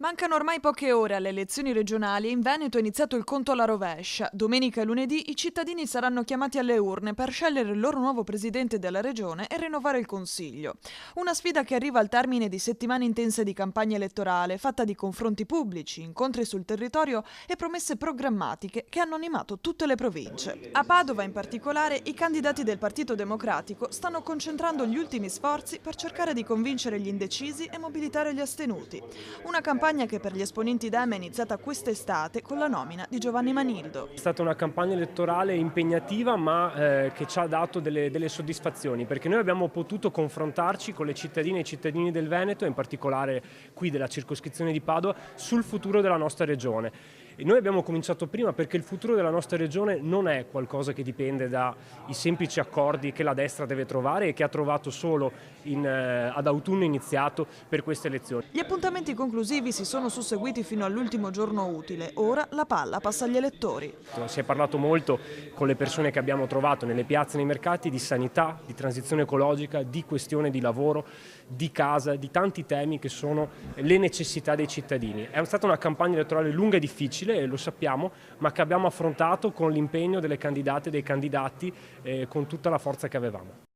Mancano ormai poche ore alle elezioni regionali e in Veneto è iniziato il conto alla rovescia. Domenica e lunedì i cittadini saranno chiamati alle urne per scegliere il loro nuovo presidente della regione e rinnovare il consiglio. Una sfida che arriva al termine di settimane intense di campagna elettorale, fatta di confronti pubblici, incontri sul territorio e promesse programmatiche che hanno animato tutte le province. A Padova, in particolare, i candidati del Partito Democratico stanno concentrando gli ultimi sforzi per cercare di convincere gli indecisi e mobilitare gli astenuti. Una campagna che per gli esponenti Dem è iniziata quest'estate con la nomina di Giovanni Manildo. È stata una campagna elettorale impegnativa ma che ci ha dato delle soddisfazioni, perché noi abbiamo potuto confrontarci con le cittadine e i cittadini del Veneto, in particolare qui della circoscrizione di Padova, sul futuro della nostra regione. E noi abbiamo cominciato prima perché il futuro della nostra regione non è qualcosa che dipende dai semplici accordi che la destra deve trovare e che ha trovato solo ad autunno iniziato per queste elezioni. Gli appuntamenti conclusivi si sono susseguiti fino all'ultimo giorno utile. Ora la palla passa agli elettori. Si è parlato molto con le persone che abbiamo trovato nelle piazze e nei mercati di sanità, di transizione ecologica, di questione di lavoro, di casa, di tanti temi che sono le necessità dei cittadini. È stata una campagna elettorale lunga e difficile, lo sappiamo, ma che abbiamo affrontato con l'impegno delle candidate e dei candidati con tutta la forza che avevamo.